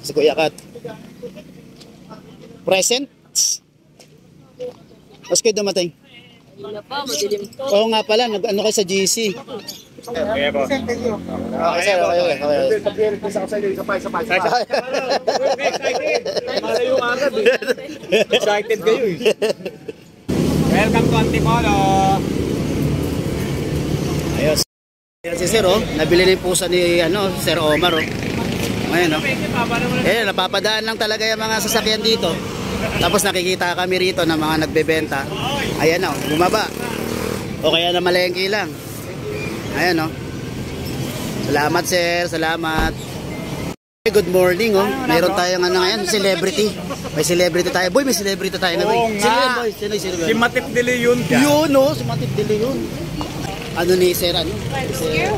Si Kuya Kat. Present? Mas kayo dumating? Wala pa, madilim to. Oo nga pala, ano kayo sa GC? Okay po. Okay, sir. Pag-irit ko sa sa'yo, isa pa. Excited. Malayo agad eh. Excited kayo eh. Welcome to Antipolo. Ayos. Ayan si Sir, nabili na yung pusa ni Sir Omar. Ayan, napapadaan lang talaga yung mga sasakyan dito. Tapos nakikita kami rito ng mga nagbebenta. Ayan, bumaba. O kaya na malengke lang. Ayan, Salamat, Sir. Salamat. Good morning, Mayroon tayong ngayon, celebrity. May celebrity tayo. Boy, may celebrity tayo na, boy. Oo nga. Sino yun? Si Matip de Leon ka. Yun, si Matip de Leon. Ano ni Sir, Sir.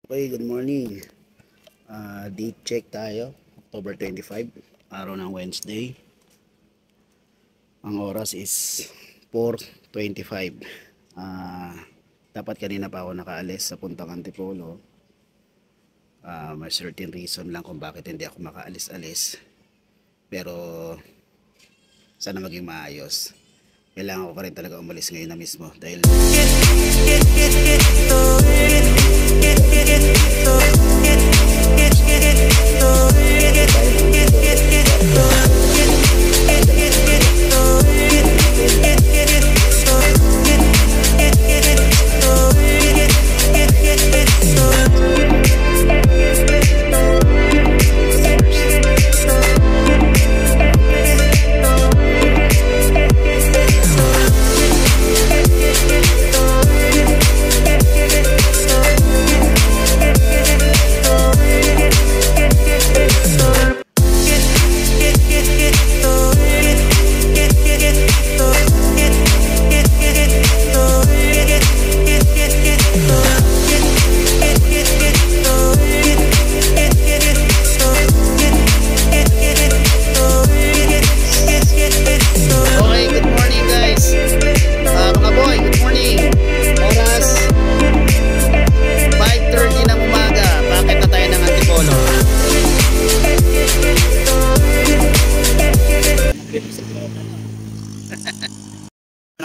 Okay, good morning. Date check tayo. October 25, araw ng Wednesday. Ang oras is 4:25. Dapat kanina pa ako nakaalis sa puntang Antipolo. May certain reason lang kung bakit hindi ako makaalis-alis. Pero sana maging maayos. Kailangan ko pa rin talaga umalis ngayon na mismo dahil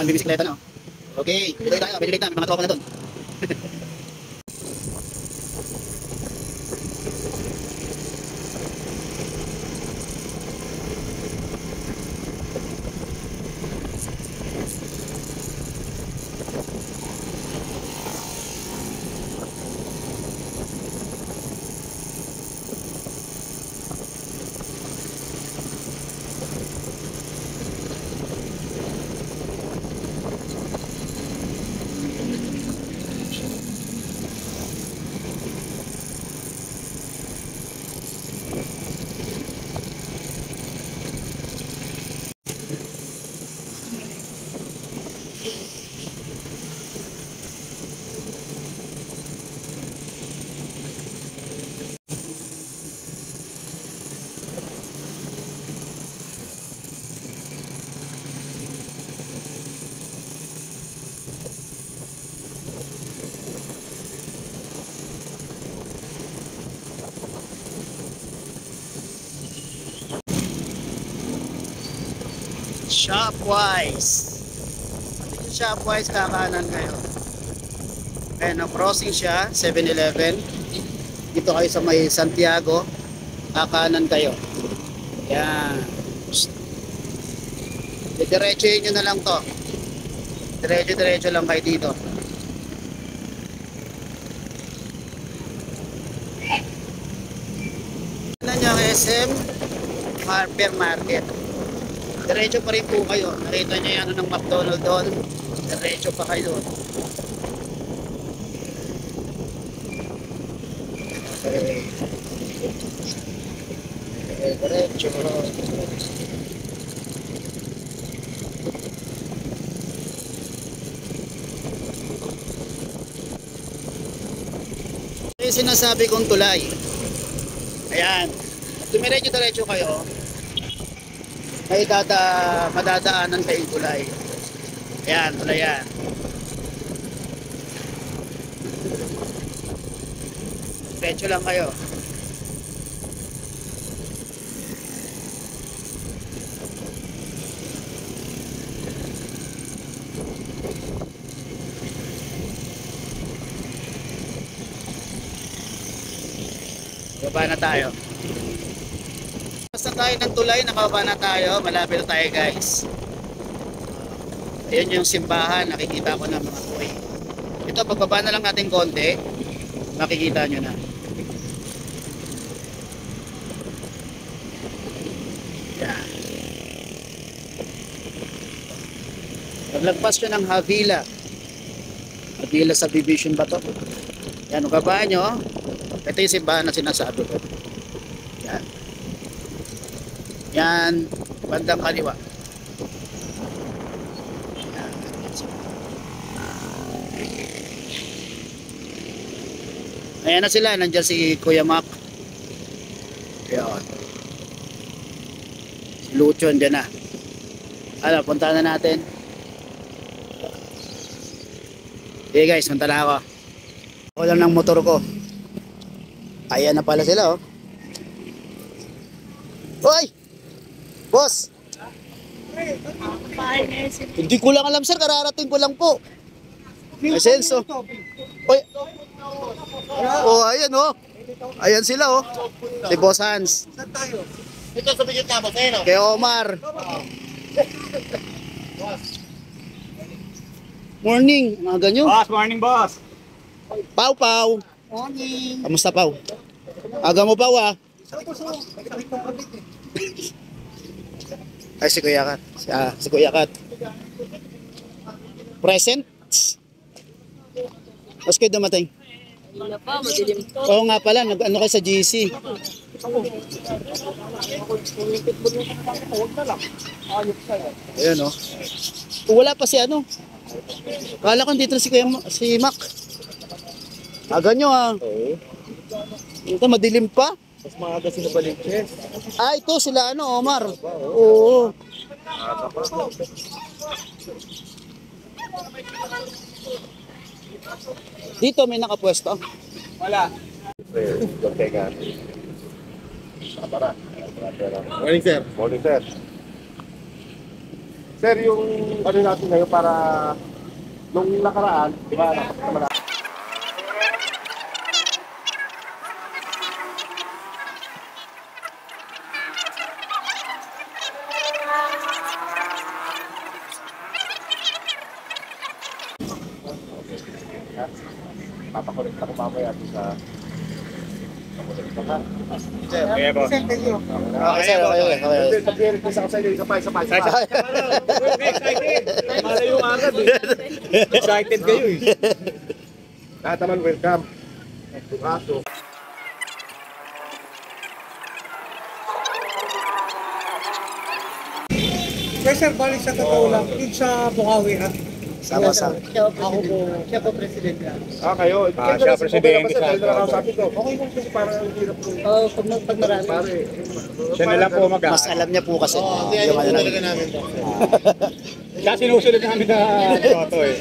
nagbibisikleta na. Okay, tuloy tayo. Medyo late na. May mga tropa na doon. Shopwise. Shopwise, kakanan kayo. Ayan, crossing siya, 7-Eleven. Dito kayo sa may Santiago, kakanan kayo. Ayan. Diretsuhin nyo na lang to. Diretso lang kayo dito. Ano nyo, SM Harper Market. Diretso pa rin po kayo. Nakita nyo yung ng McDonald's doon. Diretso pa kayo doon. Okay. Diretso. Yung sinasabi kong tulay. Ayan. Dumiretso-diretso kayo. May madadaanan kayong tulay. Ayan, tulay yan. Diretso lang kayo. Baba na tayo. Basta tayo ng tulay, nakababa na tayo. Malapit na tayo guys. Ayun yung simbahan, nakikita ko na mga kuy. Ito, pagbaba na lang natin konti, makikita nyo na. Yan. Paglagpas nyo ng Havila. Havila subdivision ba to? Yan, kung babaan nyo, ito yung simbahan na sinasabi ko. Yan. Yan, bandang kaliwa. Yan. Ayan na sila, nandiyan si Kuya Mac. Yan. Si Lucho, andyan na. Ano, punta na natin. Okay guys, punta na ako. Ako lang ng motor ko. Ayan na pala sila, oh. Hoy! Boss! Hindi ko lang alam, sir. Kararating ko lang po. Asenso. Hoy! Oh, ayan, oh. Ayan sila, oh. Si Boss Hans. Saan tayo? Ito sa bigit na mo, sa'yo. Kay Omar. Morning, mga ganyo. Boss, morning boss. Pau, Pau. Morning. Kamusta, Pau? Aga mo, Pau, ah. Ay, si Kuya Kat. Si Kuya Kat. Present? Mas kayo dumating? Wala pa, madilim to. Oo nga pala, nag-ano kayo sa GC. Ayun, oh. Wala pa si ano. Kala ko dito si si Mac. Aga nyo, ah. Oo. Ito, madilim pa. Mas maaga sila balikches. Ah, ito sila ano, Omar. Oo. Dito may nakapwesto. Wala. Morning, sir. Morning, sir. Sir, yung ano natin ngayon para nung nakaraan, di ba, nakapagkama na. Papakulit ako mamaya sa Kaya boss. Okay, sir. Okay. Sabihin ko sa sa'yo, isa pa. Excited. Malayo agad eh. Excited kayo eh. Lahat naman, welcome. Bukaso. Kaya sir, balik sa totoo lang, yun sa Bukawi ha. Sama-sama. Siya po presidente. Ah, kayo. Siya presidente sa sabi ko. Okay lang kasi parang ang hirap po. Oo, pag marami. Pare. Siya na lang po Mas alam niya po kasi. Yung ano namin. Siya sinusunod namin na toto eh.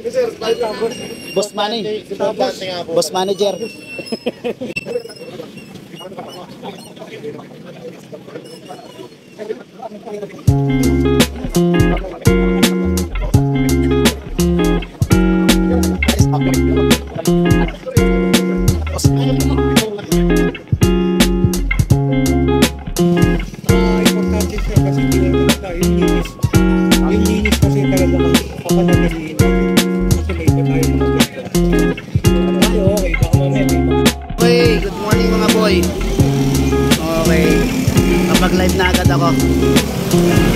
Sir, balik lang. Boss Manny. Boss Manager. Importante siya kasi talaga yung linis. Yung linis kasi talaga kapanagaliin natin. Kasi may iba tayo mga doktor. Tayo, okay, baka mamaya may Okay, good morning mga boy. Okay. Kapag live na agad ako.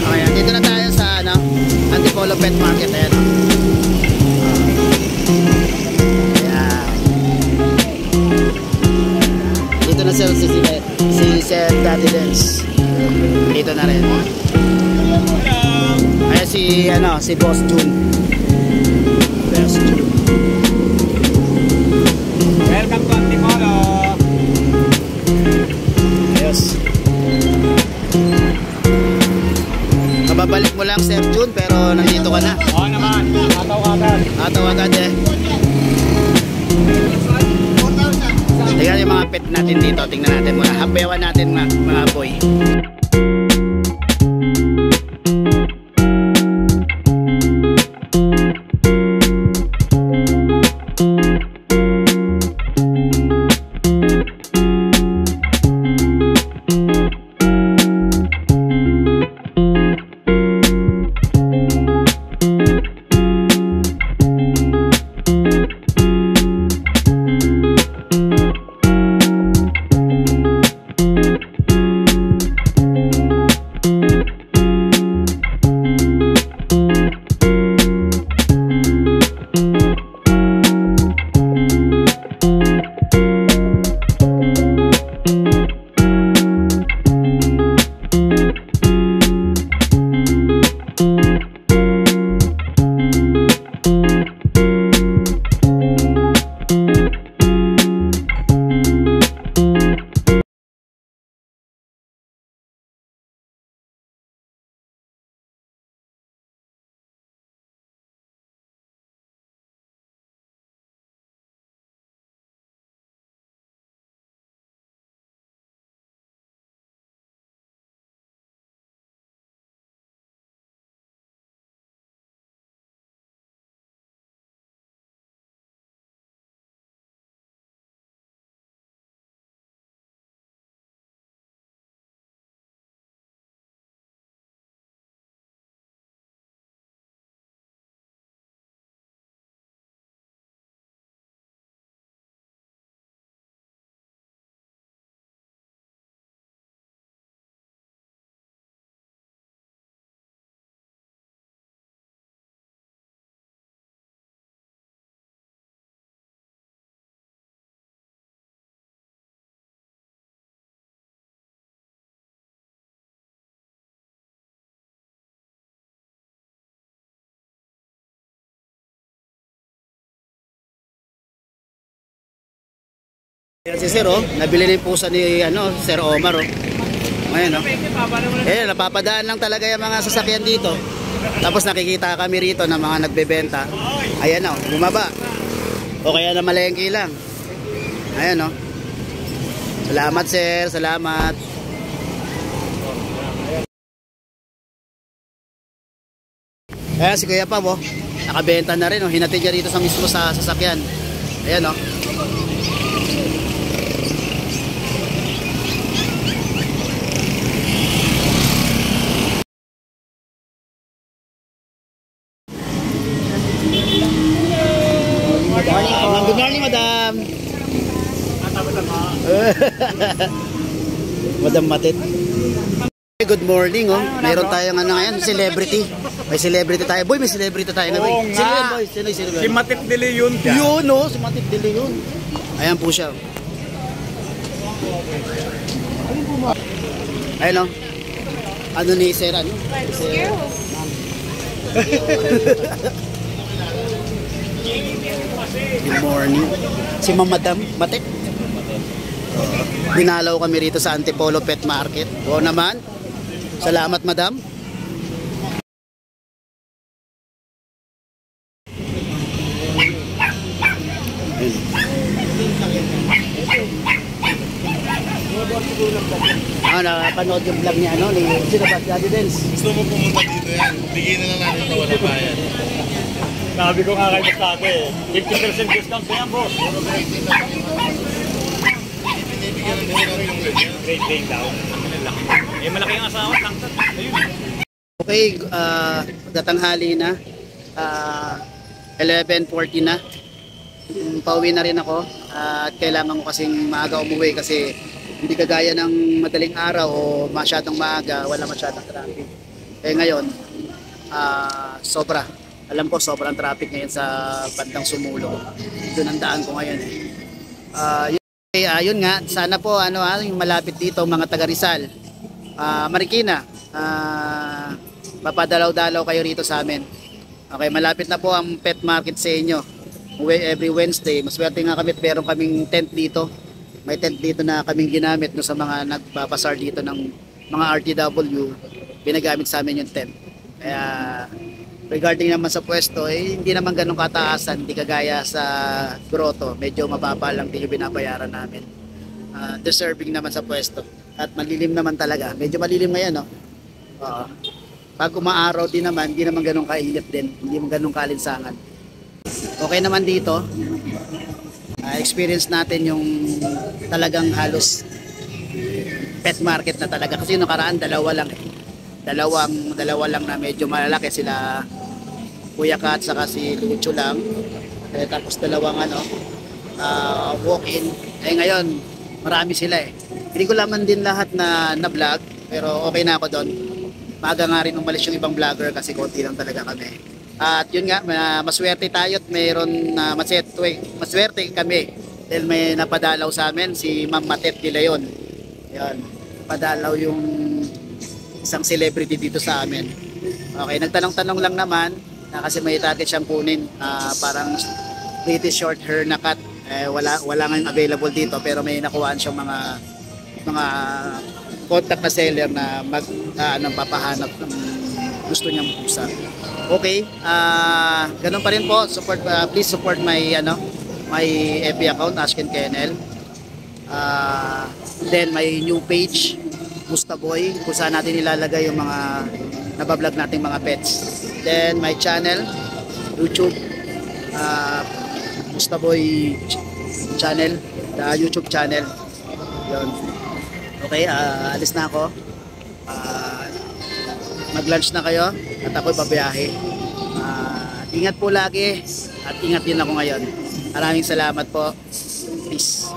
Okay, dito na tayo sa ano, Antipolo Pet Market. Ayan. Ayan. Dito na si Sir Daddy Dance. Dito na rin. Ayan si Boss June. Boss June. Welcome to Antipolo. lang Sir June, pero nandito ka na. Oo naman, ataw agad. Ataw agad eh. Tingnan yung mga pet natin dito. Tingnan natin muna. Habewan natin mga boy. Ayan si Sir, oh. Nabili na yung pusa ni Sir Omar, oh. Ayan, oh. Ayan, napapadaan lang talaga yung mga sasakyan dito. Tapos nakikita kami rito ng mga nagbebenta. Ayan, oh, bumaba. O kaya na malengke lang. Ayan, oh. Salamat, Sir. Salamat. Ayan, si Kuya Pam, oh. Nakabenta na rin, oh. Hinatid niya rito sa mismo sa sasakyan. Ayan, oh. Good morning, madam. Madam Matit. Good morning, oh. Mayroon tayong ngayon, celebrity. May celebrity tayo. Boy, may celebrity tayo na, boy. Oo Sino nga. yan, boy? Sino yan? Si Matit de Leon ka. Yun, oh. Si Matit de Leon. Ayan po siya. Ayan, oh. Ano ni Sir, ano? Sir, good morning. Si Madam Matik. Dinalaw kami rito sa Antipolo Pet Market. Oo naman. Salamat, Madam. Napanood yung vlog niya, ni sino ba? Daddy Dance. Gusto mo pumunta dito yan, bigyan na lang natin ito wala bayan. Sabi ko nga kay Bastante, 50% discount sa yan, boss. Binibigyan ng hirap yung ganyan. Great daw. Eh, malaki yung asawa, tangtat. Ayun. Okay, datanghali na. 11:40 na. Pauwi na rin ako. At kailangan ko kasing maaga umuwi kasi hindi kagaya ng madaling araw o masyadong maaga, wala masyadong traffic. Eh ngayon, sobra. Alam ko sobrang traffic ngayon sa bandang Sumulong. Doon ang daan ko ngayon. Yun nga, sana po yung malapit dito mga taga Rizal, Marikina, mapadalaw-dalaw kayo rito sa amin. Okay, malapit na po ang pet market sa inyo. Every Wednesday, maswerte nga kami at meron kaming tent dito. May tent dito na kaming ginamit no, sa mga nagpapasar dito ng mga RTW. Pinagamit sa amin yung tent. Kaya regarding naman sa pwesto, hindi naman ganun kataasan, hindi kagaya sa grotto, medyo mababa lang din yung binabayaran namin. Deserving naman sa pwesto. At malilim naman talaga. Medyo malilim ngayon, no? Oo. Pag umaaraw din naman, hindi naman ganun kainit din. Hindi naman ganun kalinsangan. Okay naman dito. Experience natin yung talagang halos pet market na talaga. Kasi yung nakaraan, dalawa lang eh. Dalawa lang na medyo malalaki sila Kuya Kat saka si Lucho lang. Tapos dalawang walk-in. Ngayon, marami sila eh. Hindi ko laman din lahat na vlog, pero okay na ako doon. Maaga nga rin umalis yung ibang vlogger kasi konti lang talaga kami. At yun nga, maswerte tayo at mayroon na maswerte kami dahil may napadalaw sa amin si Ma'am Matet de Leon. Yan, padalaw yung isang celebrity dito sa amin. Okay, nagtanong-tanong lang naman na kasi may target siyang kunin, parang pretty short hair na cut. Wala nga available dito pero may nakuhaan siyang mga contact na seller na papahanap ng gusto niyang pusa. Okay, ganun pa rin po. Please support my FB account, Ashken Kennel. Then my new page, Mustaboy, kung saan natin ilalagay yung mga nabablog nating mga pets. Then my channel, YouTube, Mustaboy channel, the YouTube channel. Yun. Okay, alis na ako. Mag-lunch na kayo at ako'y babiyahe. Ingat po lagi at ingat din ako ngayon. Maraming salamat po. Peace.